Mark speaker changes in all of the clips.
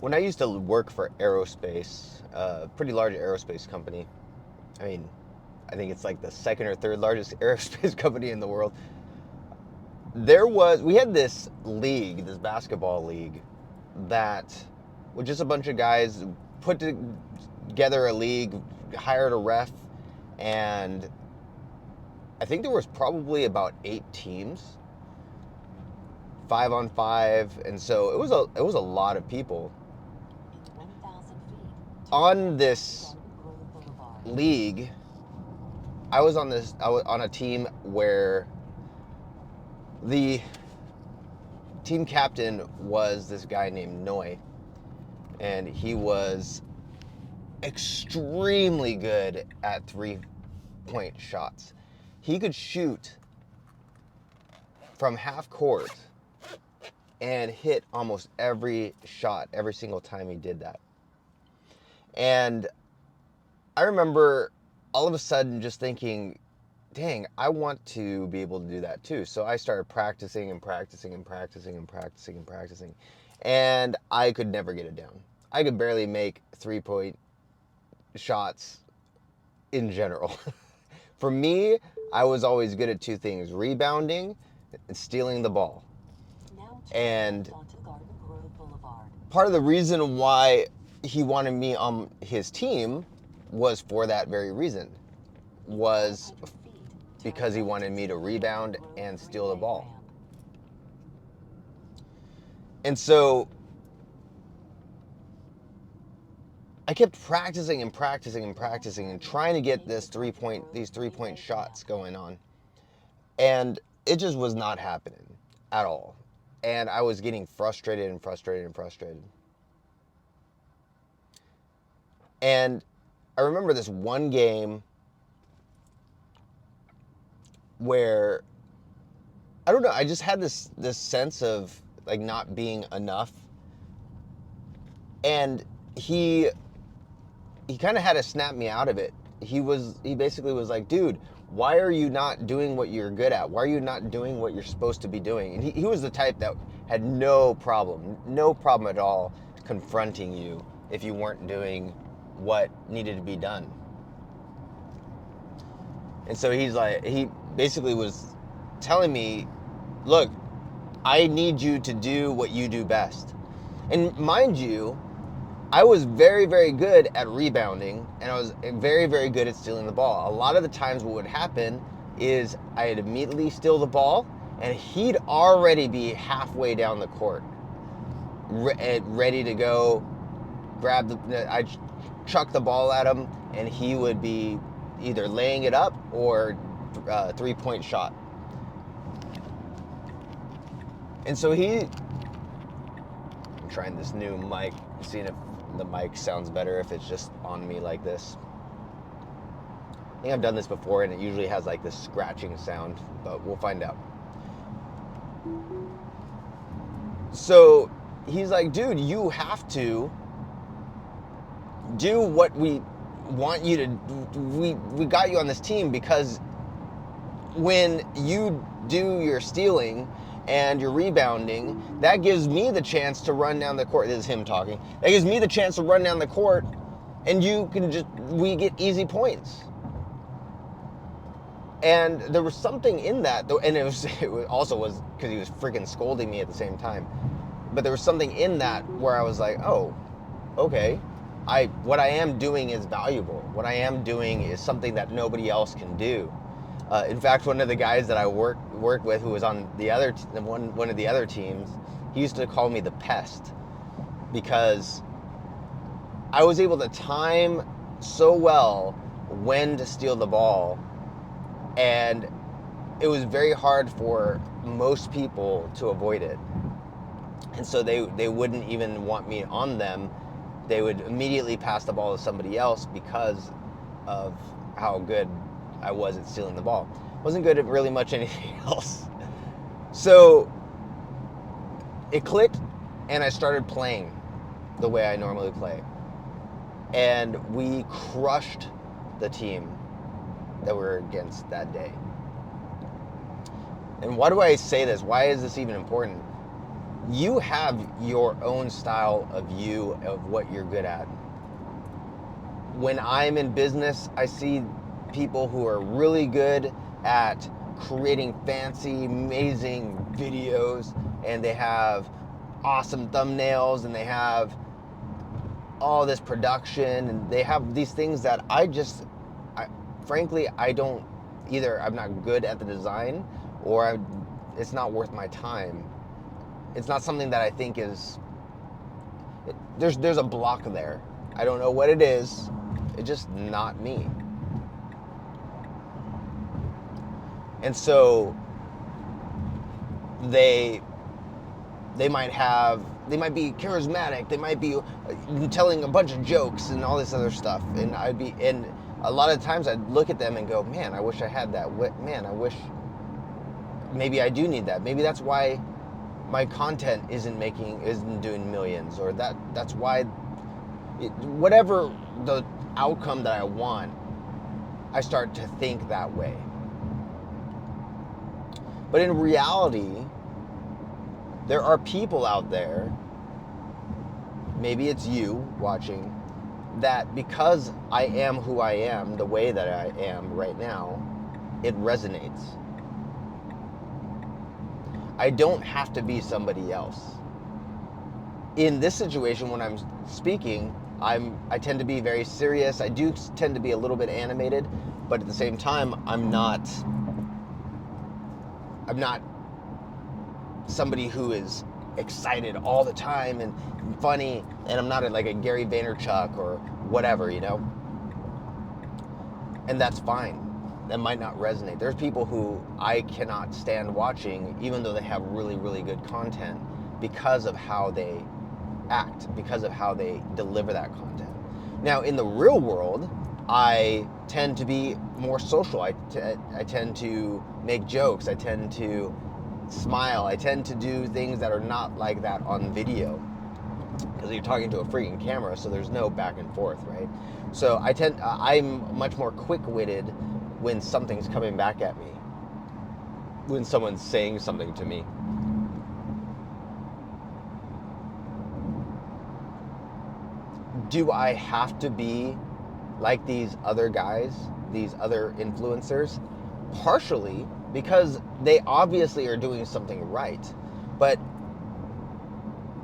Speaker 1: When I used to work for aerospace, a pretty large aerospace company, I mean, I think it's like the second or third largest aerospace company in the world. We had this league, this basketball league, that was just a bunch of guys put together a league, hired a ref, and I think there was probably about 8 teams, 5 on 5, and so it was a lot of people on this league. I was on a team where the team captain was this guy named Noy, and he was extremely good at 3-point shots. He could shoot from half court and hit almost every shot every single time he did that. And I remember all of a sudden just thinking, dang, I want to be able to do that too. So I started practicing and practicing and practicing and practicing and practicing. And I could never get it down. I could barely make 3-point shots in general. For me, I was always good at 2 things: rebounding and stealing the ball. And part of the reason why he wanted me on his team was for that very reason, was because he wanted me to rebound and steal the ball. And so I kept practicing and practicing and practicing and trying to get these 3-point shots going on. And it just was not happening at all. And I was getting frustrated and frustrated and frustrated. And I remember this one game where, I don't know, I just had this sense of like not being enough. And he kind of had to snap me out of it. He basically was like, dude, why are you not doing what you're good at? Why are you not doing what you're supposed to be doing? And he was the type that had no problem at all confronting you if you weren't doing what needed to be done. And so he basically was telling me, look, I need you to do what you do best. And mind you, I was very, very good at rebounding, and I was very, very good at stealing the ball. A lot of the times what would happen is I'd immediately steal the ball, and he'd already be halfway down the court, ready to go, I'd chuck the ball at him, and he would be either laying it up or 3-point shot. And so I'm trying this new mic, seeing if the mic sounds better if it's just on me like this. I think I've done this before, and it usually has like this scratching sound, but we'll find out. So he's like, dude, you have to do what we want you to do. We got you on this team because when you do your stealing and your rebounding, that gives me the chance to run down the court. This is him talking. That gives me the chance to run down the court, and we get easy points. And there was something in that, and it also was because he was freaking scolding me at the same time. But there was something in that where I was like, oh, okay. What I am doing is valuable. What I am doing is something that nobody else can do. In fact, one of the guys that I worked with, who was on one of the other teams, he used to call me the pest, because I was able to time so well when to steal the ball, and it was very hard for most people to avoid it. And so they wouldn't even want me on them. They would immediately pass the ball to somebody else because of how good I was at stealing the ball. Wasn't good at really much anything else. So it clicked, and I started playing the way I normally play. And we crushed the team that we were against that day. And why do I say this? Why is this even important? you have your own style of you, of what you're good at. When I'm in business, I see people who are really good at creating fancy, amazing videos, and they have awesome thumbnails, and they have all this production, and they have these things that frankly, I don't, either I'm not good at the design, or it's not worth my time. It's not something that I think is, there's a block there. I don't know what it is. It's just not me. And so they might be charismatic, they might be telling a bunch of jokes and all this other stuff, and a lot of times I'd look at them and go, man, I wish I had that. Man, I wish maybe I do need that. Maybe that's why my content isn't doing millions, or that's why whatever the outcome that I want, I start to think that way. But in reality, there are people out there, maybe it's you watching, that because I am who I am, the way that I am right now, it resonates. I don't have to be somebody else. In this situation, when I'm speaking, I tend to be very serious. I do tend to be a little bit animated, but at the same time, I'm not somebody who is excited all the time and funny, and I'm not like a Gary Vaynerchuk or whatever, and that's fine. That might not resonate. There's people who I cannot stand watching, even though they have really, really good content, because of how they act, because of how they deliver that content. Now, in the real world, I tend to be more social. I tend to make jokes. I tend to smile. I tend to do things that are not like that on video, because you're talking to a freaking camera, so there's no back and forth, right? So I'm much more quick-witted when something's coming back at me, when someone's saying something to me. Do I have to be like these other guys, these other influencers? Partially, because they obviously are doing something right. But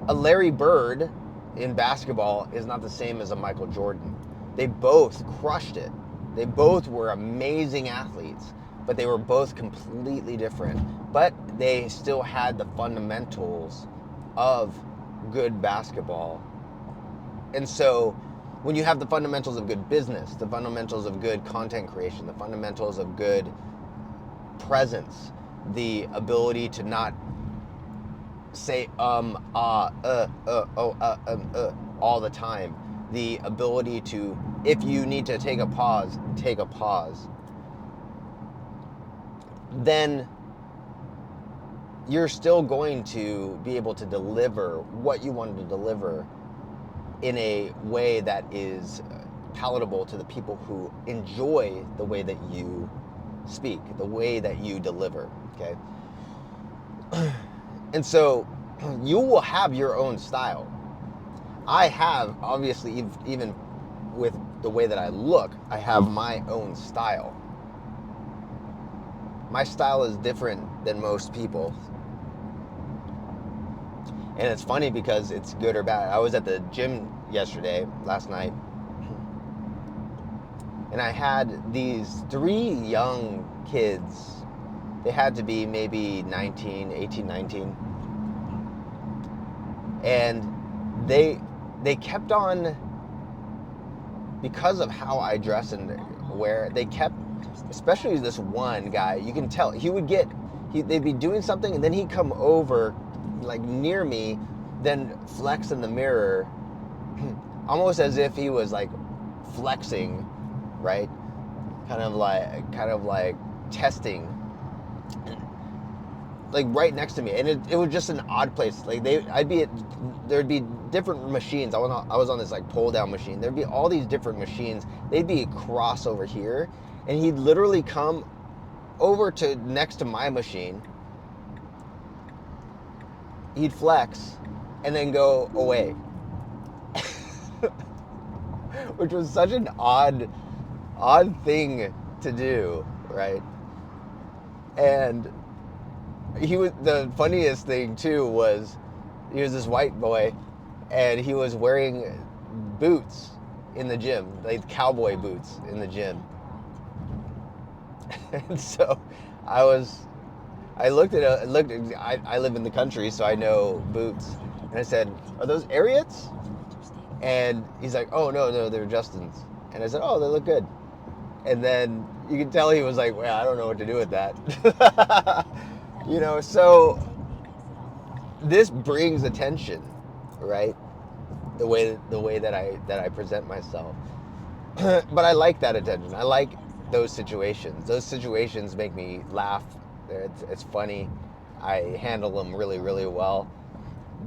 Speaker 1: a Larry Bird in basketball is not the same as a Michael Jordan. They both crushed it. They both were amazing athletes, but they were both completely different. But they still had the fundamentals of good basketball. And so when you have the fundamentals of good business, the fundamentals of good content creation, the fundamentals of good presence, the ability to not say all the time, the ability to, if you need to take a pause, then you're still going to be able to deliver what you wanted to deliver in a way that is palatable to the people who enjoy the way that you speak, the way that you deliver, okay? And so you will have your own style. I have, obviously, even with the way that I look, I have my own style. My style is different than most people. And it's funny because it's good or bad. I was at the gym last night, and I had these 3 young kids. They had to be maybe 18, 19. And they kept on, because of how I dress and wear, they kept, especially this one guy, you can tell, they'd be doing something, and then he'd come over like near me, then flex in the mirror, almost as if he was like flexing, right? Kind of like testing, like right next to me. And it was just an odd place. Like there'd be different machines. I was on this like pull down machine. There'd be all these different machines. They'd be across over here, and he'd literally come over to next to my machine he'd flex and then go away. Which was such an odd thing to do, right? And the funniest thing too was he was this white boy and he was wearing boots in the gym, like cowboy boots in the gym. And so I live in the country, so I know boots. And I said, "Are those Ariats?" And he's like, "Oh, no, they're Justin's." And I said, "Oh, they look good." And then you can tell he was like, "Well, I don't know what to do with that." So this brings attention, right? The way that I present myself. But I like that attention. I like those situations. Those situations make me laugh. It's funny. I handle them really, really well.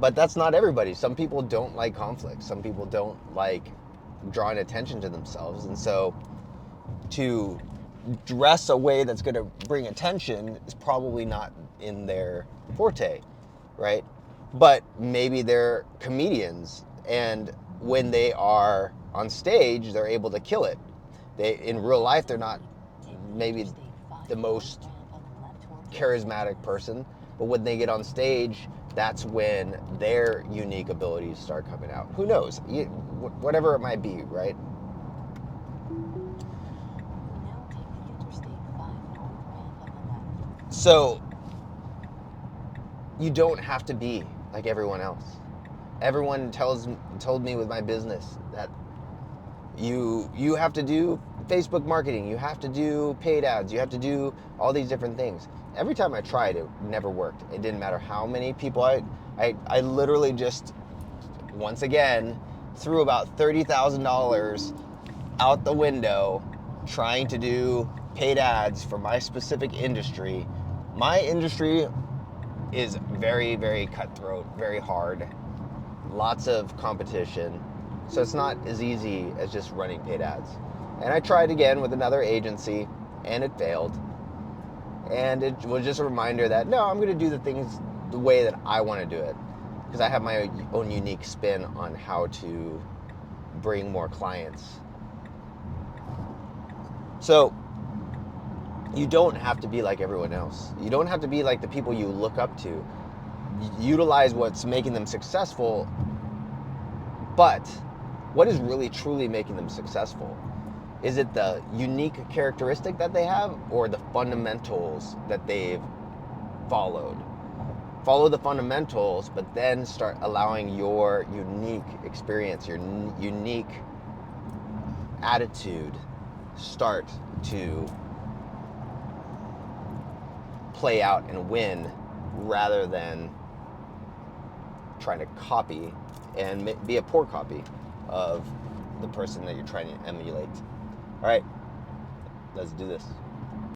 Speaker 1: But that's not everybody. Some people don't like conflict. Some people don't like drawing attention to themselves. And so to dress a way that's going to bring attention is probably not in their forte, right? But maybe they're comedians, and when they are on stage, they're able to kill it. In real life, they're not maybe the most charismatic person, but when they get on stage, that's when their unique abilities start coming out. Who knows? Whatever it might be, right? So you don't have to be like everyone else. Everyone told me with my business that you have to do Facebook marketing, you have to do paid ads, you have to do all these different things. Every time I tried, it never worked. It didn't matter how many people I literally just, once again, threw about $30,000 out the window trying to do paid ads for my specific industry. My industry is very, very cutthroat, very hard, lots of competition. So it's not as easy as just running paid ads. And I tried again with another agency and it failed. And it was just a reminder that, no, I'm going to do the things the way that I want to do it. Because I have my own unique spin on how to bring more clients. So you don't have to be like everyone else. You don't have to be like the people you look up to. Utilize what's making them successful. But what is really truly making them successful? Is it the unique characteristic that they have, or the fundamentals that they've followed? Follow the fundamentals, but then start allowing your unique experience, your unique attitude start to play out and win, rather than trying to copy and be a poor copy of the person that you're trying to emulate. All right, let's do this.